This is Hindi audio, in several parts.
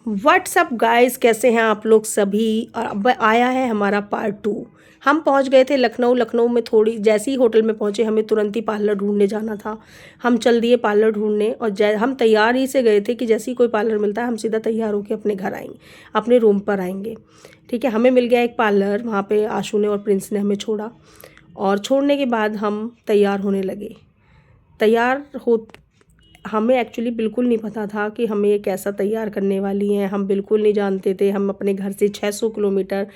व्हाट्सअप गाइस, कैसे हैं आप लोग सभी। और अब आया है हमारा पार्ट 2। हम पहुंच गए थे लखनऊ में थोड़ी जैसे ही होटल में पहुंचे हमें तुरंत ही पार्लर ढूंढने जाना था। हम चल दिए पार्लर ढूंढने और हम तैयार ही से गए थे कि जैसे ही कोई पार्लर मिलता है हम सीधा तैयार होकर अपने घर आएंगे, अपने रूम पर आएंगे। ठीक है, हमें मिल गया एक पार्लर, वहाँ पर आशू ने और प्रिंस ने हमें छोड़ा और छोड़ने के बाद हम तैयार होने लगे। हमें एक्चुअली बिल्कुल नहीं पता था कि हमें ये कैसा तैयार करने वाली हैं, हम बिल्कुल नहीं जानते थे। हम अपने घर से 600 किलोमीटर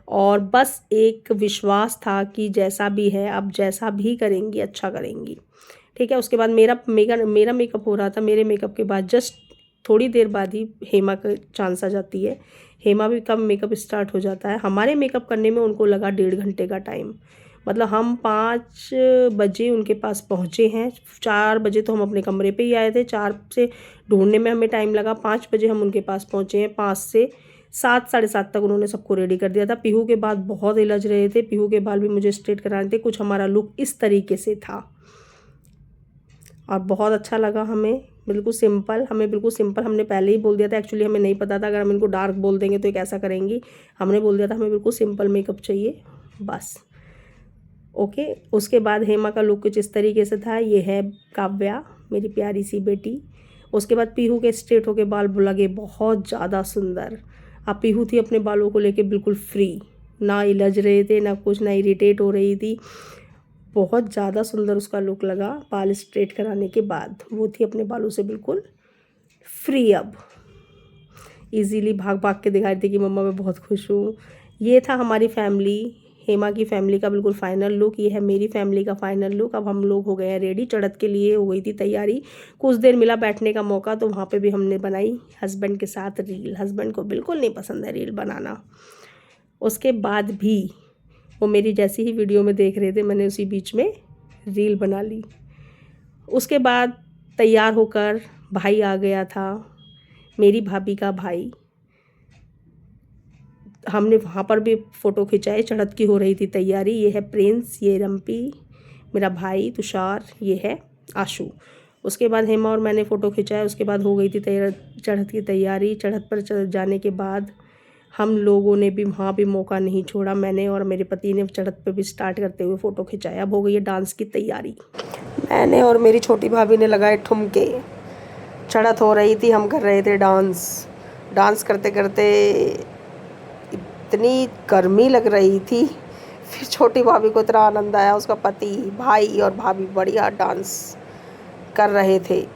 और बस एक विश्वास था कि जैसा भी है अब जैसा भी करेंगी अच्छा करेंगी। ठीक है, उसके बाद मेरा मेकअप हो रहा था। मेरे मेकअप के बाद जस्ट थोड़ी देर बाद ही हेमा का चांस आ जाती है। हेमा भी कब मेकअप स्टार्ट हो जाता है। हमारे मेकअप करने में उनको लगा 1.5 घंटे का टाइम। मतलब हम 5 बजे उनके पास पहुँचे हैं। 4 बजे तो हम अपने कमरे पे ही आए थे। 4 से ढूंढने में हमें टाइम लगा। 5 बजे हम उनके पास पहुँचे हैं। 5 से 7 साढ़े 7 तक उन्होंने सबको रेडी कर दिया था। पीहू के बाल बहुत हिलज रहे थे। पीहू के बाल भी मुझे स्ट्रेट कराने थे। कुछ हमारा लुक इस तरीके से था और बहुत अच्छा लगा हमें। बिल्कुल सिंपल, हमने पहले ही बोल दिया था। एक्चुअली हमें नहीं पता था अगर हम इनको डार्क बोल देंगे तो ये कैसा करेंगी। हमने बोल दिया था हमें बिल्कुल सिंपल मेकअप चाहिए बस। ओके, उसके बाद हेमा का लुक कुछ इस तरीके से था। ये है काव्या, मेरी प्यारी सी बेटी। उसके बाद पीहू के स्ट्रेट होके बाल लगे बहुत ज़्यादा सुंदर। अब पीहू थी अपने बालों को लेके बिल्कुल फ्री, ना इलझ रहे थे ना कुछ, ना इरिटेट हो रही थी। बहुत ज़्यादा सुंदर उसका लुक लगा बाल स्ट्रेट कराने के बाद। वो थी अपने बालों से बिल्कुल फ्री। अब इजीली भाग भाग के दिखा रही थी कि मम्मा मैं बहुत खुश हूँ। ये था हमारी फैमिली, हेमा की फैमिली का बिल्कुल फाइनल लुक। ये है मेरी फैमिली का फाइनल लुक। अब हम लोग हो गए हैं रेडी, चढ़त के लिए हो गई थी तैयारी। कुछ देर मिला बैठने का मौका तो वहाँ पे भी हमने बनाई हस्बैंड के साथ रील। हस्बैंड को बिल्कुल नहीं पसंद है रील बनाना। उसके बाद भी वो मेरी जैसी ही वीडियो में देख रहे थे, मैंने उसी बीच में रील बना ली। उसके बाद तैयार होकर भाई आ गया था, मेरी भाभी का भाई। हमने वहाँ पर भी फ़ोटो खिंचाए। चढ़त की हो रही थी तैयारी। ये है प्रिंस, ये रम्पी मेरा भाई तुषार, ये है आशू। उसके बाद हेमा और मैंने फ़ोटो खिंचाया। उसके बाद हो गई थी चढ़त की तैयारी। चढ़त पर जाने के बाद हम लोगों ने भी वहाँ भी मौका नहीं छोड़ा। मैंने और मेरे पति ने चढ़त पर भी स्टार्ट करते हुए फ़ोटो खिंचाया। अब हो गई है डांस की तैयारी। मैंने और मेरी छोटी भाभी ने लगाए ठुमके। चढ़त हो रही थी, हम कर रहे थे डांस करते करते इतनी गर्मी लग रही थी। फिर छोटी भाभी को इतना आनंद आया, उसका पति, भाई और भाभी बढ़िया डांस कर रहे थे।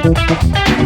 Thank you.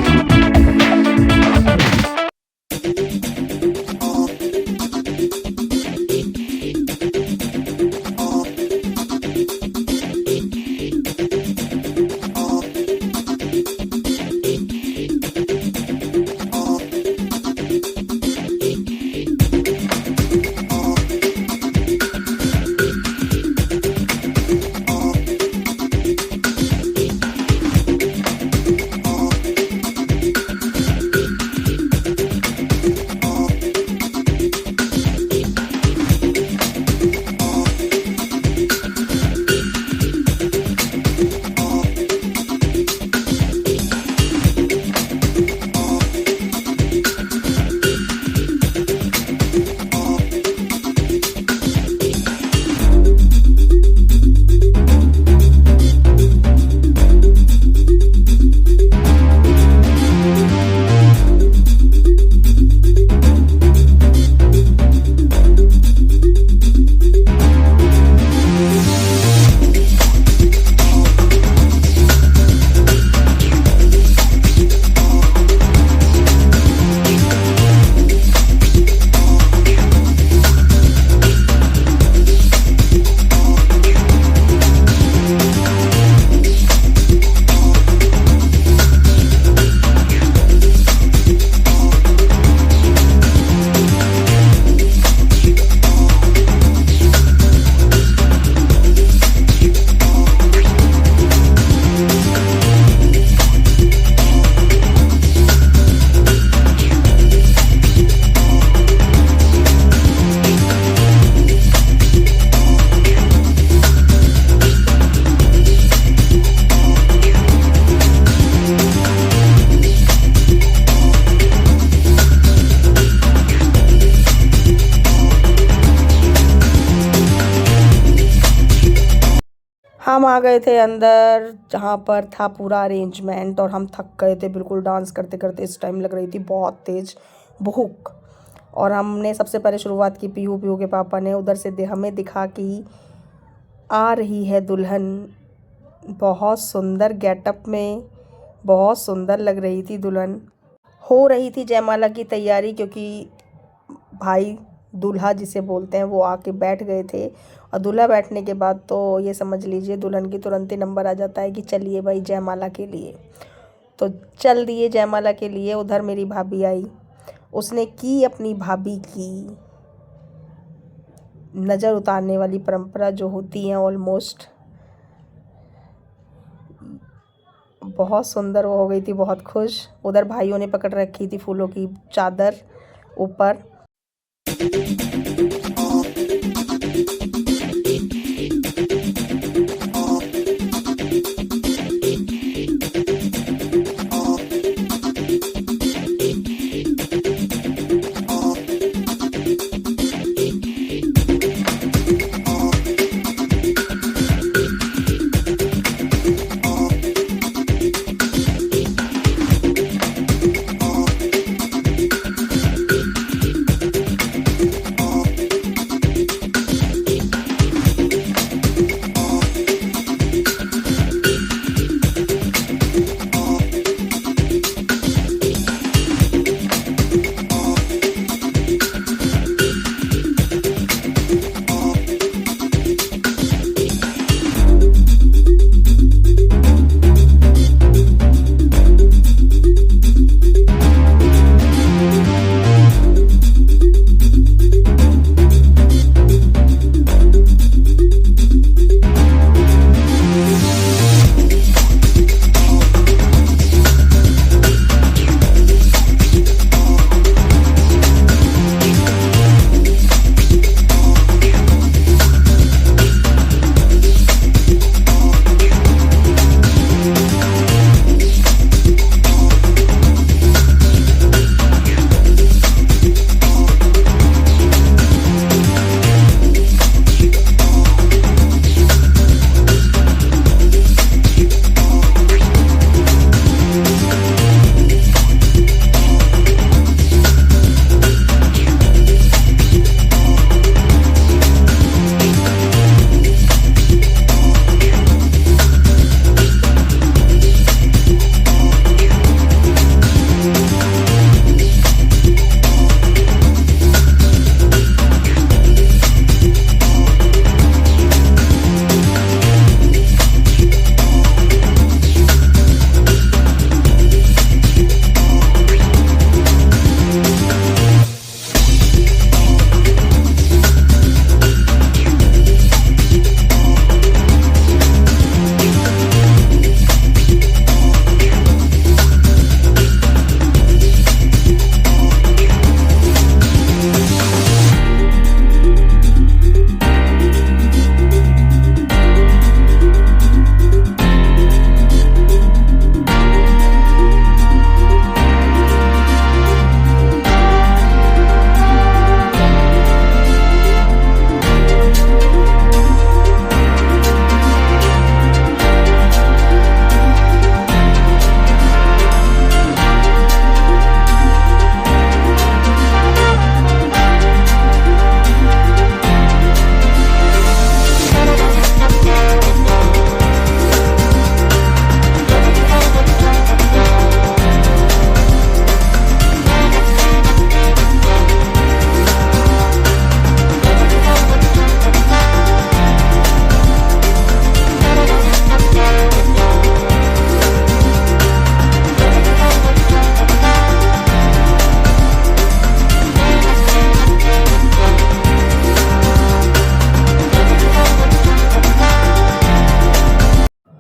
हम आ गए थे अंदर जहाँ पर था पूरा अरेंजमेंट, और हम थक गए थे बिल्कुल डांस करते करते। इस टाइम लग रही थी बहुत तेज़ भूख, और हमने सबसे पहले शुरुआत की पीहू के पापा ने। उधर से हमें दिखा कि आ रही है दुल्हन, बहुत सुंदर गेटअप में, बहुत सुंदर लग रही थी दुल्हन। हो रही थी जयमाला की तैयारी, क्योंकि भाई दूल्हा जिसे बोलते हैं वो आके बैठ गए थे, और दूल्हा बैठने के बाद तो ये समझ लीजिए दुल्हन की तुरंत ही नंबर आ जाता है कि चलिए भाई जयमाला के लिए। तो चल दिए जयमाला के लिए। उधर मेरी भाभी आई, उसने की अपनी भाभी की नज़र उतारने वाली परंपरा जो होती है ऑलमोस्ट। बहुत सुंदर वो हो गई थी, बहुत खुश। उधर भाइयों ने पकड़ रखी थी फूलों की चादर ऊपर।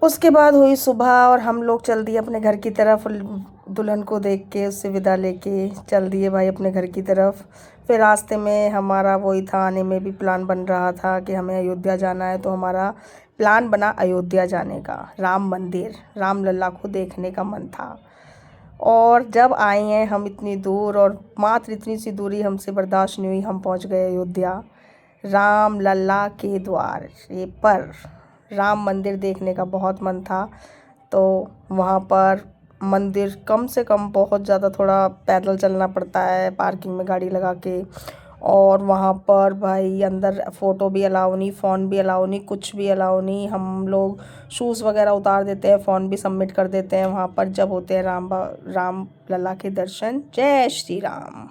उसके बाद हुई सुबह, और हम लोग चल दिए अपने घर की तरफ। दुल्हन को देख के उससे विदा लेके चल दिए भाई अपने घर की तरफ। फिर रास्ते में हमारा वही था, आने में भी प्लान बन रहा था कि हमें अयोध्या जाना है, तो हमारा प्लान बना अयोध्या जाने का। राम मंदिर, राम लल्ला को देखने का मन था। और जब आए हैं हम इतनी दूर, और मात्र इतनी सी दूरी हमसे बर्दाश्त नहीं हुई, हम पहुंच गए अयोध्या, राम लल्ला के द्वार पर। राम मंदिर देखने का बहुत मन था। तो वहाँ पर मंदिर कम से कम बहुत ज़्यादा थोड़ा पैदल चलना पड़ता है पार्किंग में गाड़ी लगा के। और वहाँ पर भाई अंदर फ़ोटो भी अलाउ नहीं, फ़ोन भी अलाउ नहीं, कुछ भी अलाउ नहीं। हम लोग शूज़ वगैरह उतार देते हैं, फ़ोन भी सबमिट कर देते हैं वहाँ पर जब होते हैं राम लला के दर्शन। जय श्री राम।